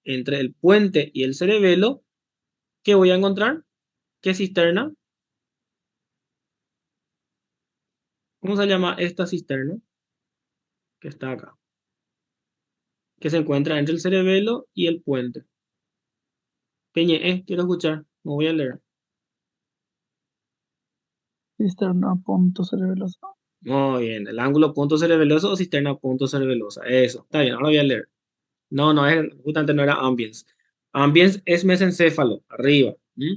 entre el puente y el cerebelo, ¿qué voy a encontrar? ¿Qué cisterna? ¿Cómo se llama esta cisterna? Que está acá. Que se encuentra entre el cerebelo y el puente. Peñe, quiero escuchar, no voy a leer. Cisterna punto cerebelosa. Muy bien, el ángulo punto cerebeloso o cisterna punto cerebelosa. Eso, está bien, ahora voy a leer. No, no, justamente no era ambiens. Ambiens es mesencéfalo, arriba. ¿Mm?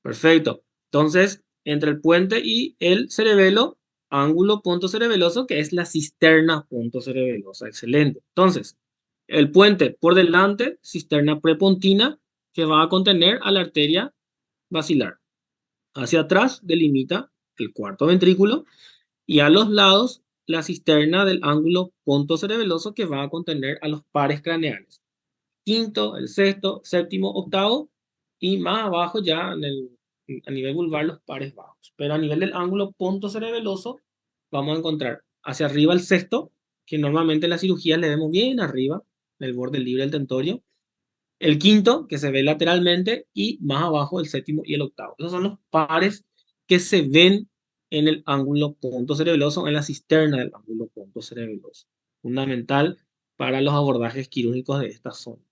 Perfecto. Entonces, entre el puente y el cerebelo, ángulo punto cerebeloso, que es la cisterna punto cerebelosa. Excelente. Entonces, el puente por delante, cisterna prepontina, que va a contener a la arteria basilar. Hacia atrás delimita el cuarto ventrículo y a los lados la cisterna del ángulo punto cerebeloso que va a contener a los pares craneales. Quinto, el sexto, séptimo, octavo y más abajo ya a nivel vulvar los pares bajos. Pero a nivel del ángulo punto cerebeloso vamos a encontrar hacia arriba el sexto, que normalmente en la cirugía le vemos bien arriba, del borde libre del tentorio. El quinto, que se ve lateralmente, y más abajo el séptimo y el octavo. Esos son los pares que se ven en el ángulo punto cerebeloso, en la cisterna del ángulo punto cerebeloso. Fundamental para los abordajes quirúrgicos de esta zona.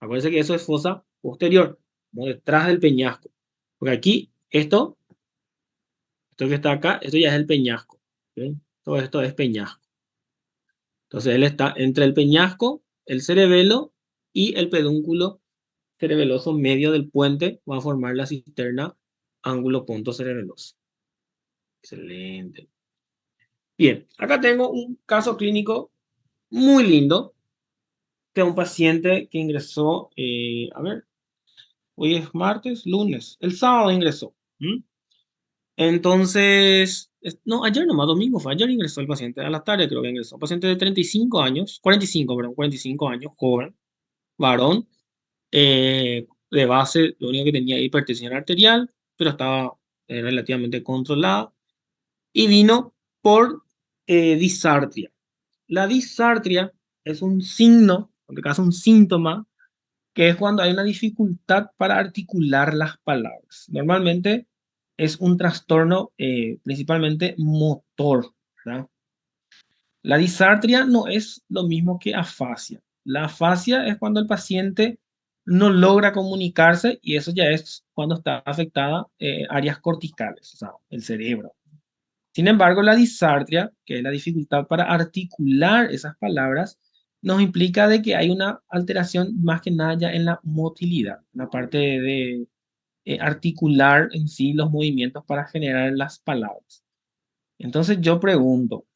Acuérdense que eso es fosa posterior, como detrás del peñasco. Porque aquí, esto que está acá, esto ya es el peñasco. ¿Ok? Todo esto es peñasco. Entonces él está entre el peñasco, el cerebelo y el pedúnculo cerebeloso medio del puente va a formar la cisterna ángulo punto cerebeloso. Excelente. Bien, acá tengo un caso clínico muy lindo de un paciente que ingresó, a ver, hoy es martes, lunes, el sábado ingresó. ¿Mm? Entonces, no, ayer nomás, domingo fue, ayer ingresó el paciente, a la tarde creo que ingresó, un paciente de 35 años, 45, perdón, 45 años, joven, varón, de base, lo único que tenía hipertensión arterial, pero estaba relativamente controlada, y vino por disartria. La disartria es un signo, en este caso un síntoma, que es cuando hay una dificultad para articular las palabras. Normalmente es un trastorno principalmente motor, ¿verdad? La disartria no es lo mismo que afasia. La afasia es cuando el paciente no logra comunicarse y eso ya es cuando está afectada áreas corticales, o sea, el cerebro. Sin embargo, la disartria, que es la dificultad para articular esas palabras, nos implica de que hay una alteración más que nada ya en la motilidad, la parte de articular en sí los movimientos para generar las palabras. Entonces yo pregunto,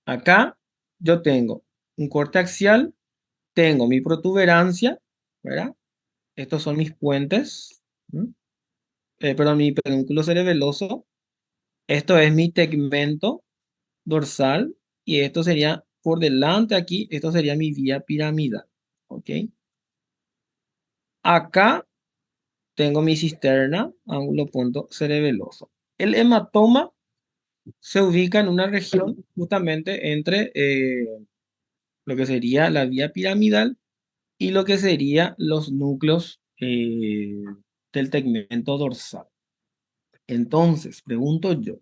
acá yo tengo un corte axial, tengo mi protuberancia, ¿verdad? Estos son mis puentes, ¿m? Perdón, mi pedúnculo cerebeloso. Esto es mi tegmento dorsal y esto sería por delante aquí, esto sería mi vía piramidal, ¿ok? Acá tengo mi cisterna, ángulo punto cerebeloso. El hematoma se ubica en una región justamente entre lo que sería la vía piramidal y lo que serían los núcleos del tegmento dorsal. Entonces, pregunto yo,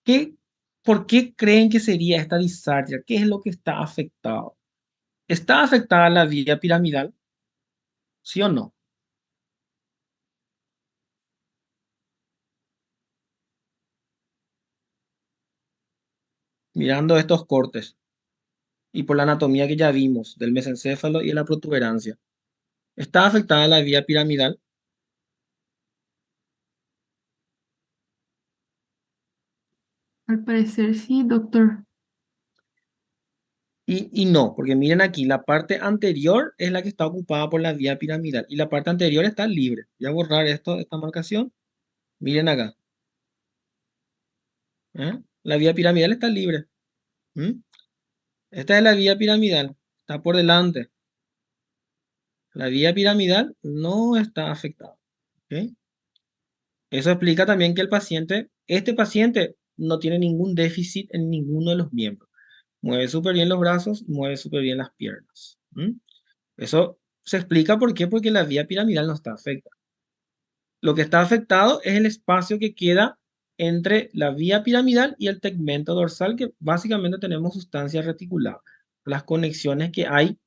¿qué, ¿por qué creen que sería esta disartria? ¿Qué es lo que está afectado? ¿Está afectada la vía piramidal? ¿Sí o no? Mirando estos cortes y por la anatomía que ya vimos del mesencéfalo y de la protuberancia. ¿Está afectada la vía piramidal? Al parecer sí, doctor. Y no, porque miren aquí, la parte anterior es la que está ocupada por la vía piramidal y la parte anterior está libre. Voy a borrar esta marcación. Miren acá. ¿Eh? La vía piramidal está libre. ¿Mm? Esta es la vía piramidal. Está por delante. La vía piramidal no está afectada. ¿Ok? Eso explica también que este paciente no tiene ningún déficit en ninguno de los miembros. Mueve súper bien los brazos, mueve súper bien las piernas. ¿Mm? Eso se explica por qué, porque la vía piramidal no está afectada. Lo que está afectado es el espacio que queda entre la vía piramidal y el tegmento dorsal, que básicamente tenemos sustancia reticulada, las conexiones que hay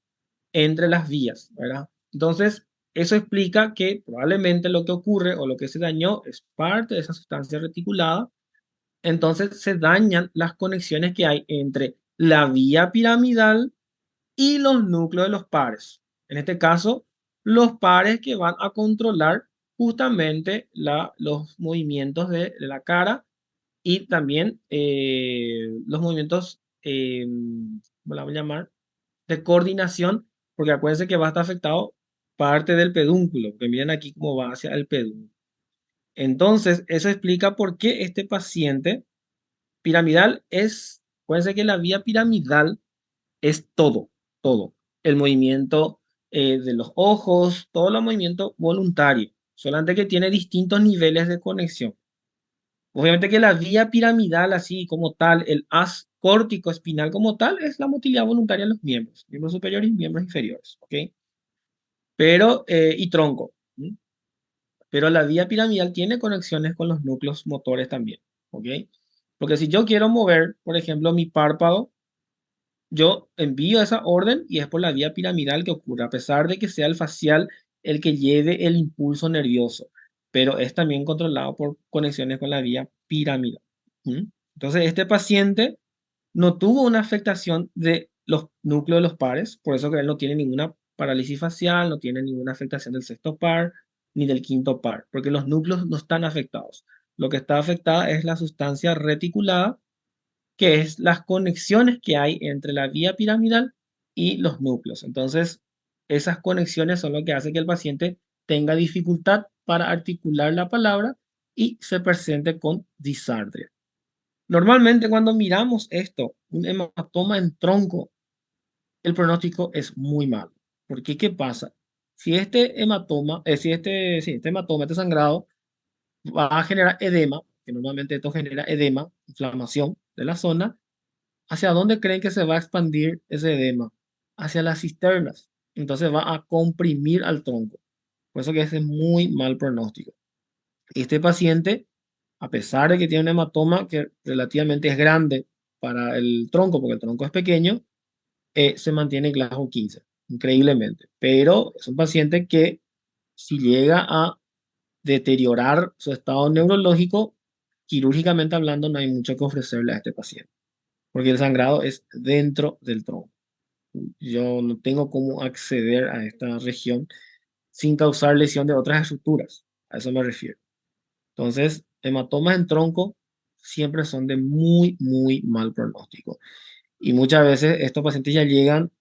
entre las vías, ¿verdad? Entonces, eso explica que probablemente lo que ocurre o lo que se dañó es parte de esa sustancia reticulada. Entonces se dañan las conexiones que hay entre la vía piramidal y los núcleos de los pares. En este caso, los pares que van a controlar justamente los movimientos de la cara y también los movimientos, ¿cómo la vamos a llamar? De coordinación, porque acuérdense que va a estar afectado parte del pedúnculo, que miren aquí cómo va hacia el pedúnculo. Entonces, eso explica por qué este paciente piramidal acuérdense que la vía piramidal es todo, todo. El movimiento de los ojos, todo el movimiento voluntario, solamente que tiene distintos niveles de conexión. Obviamente que la vía piramidal, así como tal, el haz córtico espinal como tal, es la motilidad voluntaria de los miembros superiores y miembros inferiores, ¿ok? Pero, y tronco, ¿sí? Pero la vía piramidal tiene conexiones con los núcleos motores también, ¿ok? Porque si yo quiero mover, por ejemplo, mi párpado, yo envío esa orden y es por la vía piramidal que ocurre, a pesar de que sea el facial el que lleve el impulso nervioso, pero es también controlado por conexiones con la vía piramidal. ¿Mm? Entonces, este paciente no tuvo una afectación de los núcleos de los pares, por eso que él no tiene ninguna parálisis facial, no tiene ninguna afectación del sexto par ni del quinto par, porque los núcleos no están afectados. Lo que está afectada es la sustancia reticulada, que es las conexiones que hay entre la vía piramidal y los núcleos. Entonces, esas conexiones son lo que hace que el paciente tenga dificultad para articular la palabra y se presente con disartria. Normalmente cuando miramos esto, un hematoma en tronco, el pronóstico es muy malo. Porque, ¿qué pasa? Si este hematoma, si este hematoma, este sangrado, va a generar edema, que normalmente esto genera edema, inflamación de la zona, ¿hacia dónde creen que se va a expandir ese edema? Hacia las cisternas. Entonces va a comprimir al tronco. Por eso que ese es muy mal pronóstico. Este paciente, a pesar de que tiene un hematoma que relativamente es grande para el tronco, porque el tronco es pequeño, se mantiene en Glasgow 15, increíblemente. Pero es un paciente que si llega a deteriorar su estado neurológico, quirúrgicamente hablando, no hay mucho que ofrecerle a este paciente, porque el sangrado es dentro del tronco. Yo no tengo cómo acceder a esta región sin causar lesión de otras estructuras. A eso me refiero. Entonces, hematomas en tronco siempre son de muy, muy mal pronóstico. Y muchas veces estos pacientes ya llegan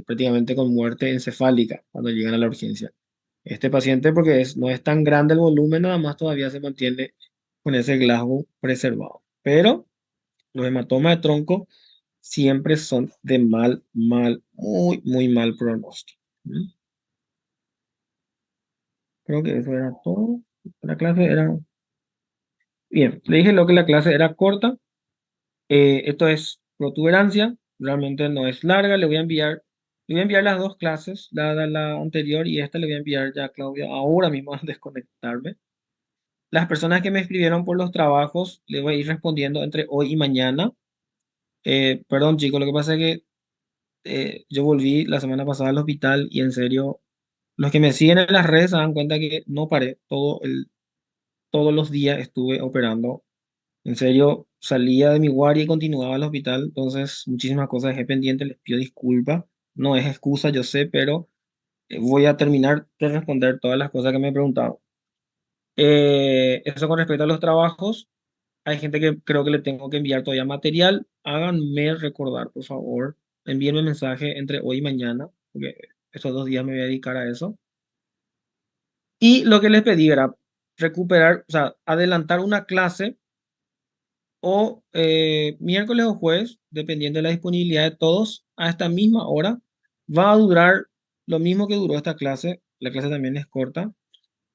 prácticamente con muerte encefálica cuando llegan a la urgencia. Este paciente, porque no es tan grande el volumen, nada más todavía se mantiene con ese Glasgow preservado. Pero los hematomas de tronco siempre son de muy, muy mal pronóstico. ¿Mm? Creo que eso era todo. La clase era... Bien, le dije lo que la clase era corta. Esto es protuberancia, realmente no es larga. Le voy a enviar las dos clases, la anterior y esta le voy a enviar ya a Claudia ahora mismo al desconectarme. Las personas que me escribieron por los trabajos, le voy a ir respondiendo entre hoy y mañana. Perdón, chicos, lo que pasa es que yo volví la semana pasada al hospital y en serio, los que me siguen en las redes se dan cuenta que no paré, todos los días estuve operando. En serio, salía de mi guardia y continuaba al hospital, entonces muchísimas cosas dejé pendientes, les pido disculpas. No es excusa, yo sé, pero voy a terminar de responder todas las cosas que me preguntaron. Eso con respecto a los trabajos. Hay gente que creo que le tengo que enviar todavía material. Háganme recordar, por favor. Envíenme mensaje entre hoy y mañana, porque estos 2 días me voy a dedicar a eso. Y lo que les pedí era recuperar, o sea, adelantar una clase o miércoles o jueves, dependiendo de la disponibilidad de todos, a esta misma hora. Va a durar lo mismo que duró esta clase. La clase también es corta.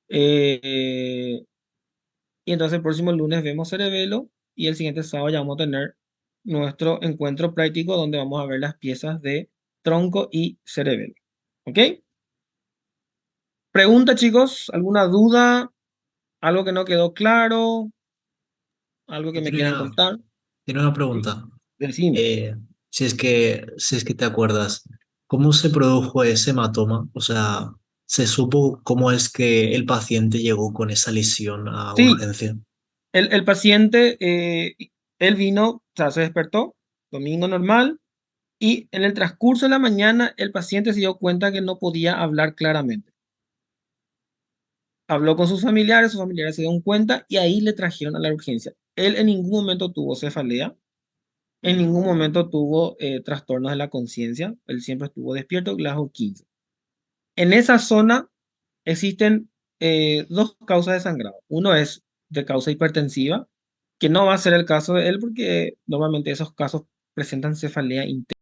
Eh, y entonces el próximo lunes vemos Cerebelo y el siguiente sábado ya vamos a tener nuestro encuentro práctico donde vamos a ver las piezas de tronco y cerebelo. ¿Ok? Pregunta, chicos, ¿alguna duda? ¿Algo que no quedó claro? ¿Algo que Yo me quieran contar? tenía una Sí. pregunta. Decime. Si es que te acuerdas, ¿cómo se produjo ese hematoma? O sea, ¿Se supo cómo es que el paciente llegó con esa lesión a Sí, urgencia? el paciente, él vino, o sea, se despertó, domingo normal, y en el transcurso de la mañana el paciente se dio cuenta que no podía hablar claramente. Habló con sus familiares se dieron cuenta y ahí le trajeron a la urgencia. Él en ningún momento tuvo cefalea, en ningún momento tuvo trastornos de la conciencia, él siempre estuvo despierto, Glasgow 15. En esa zona existen dos causas de sangrado. Uno es de causa hipertensiva, que no va a ser el caso de él porque normalmente esos casos presentan cefalea intensa.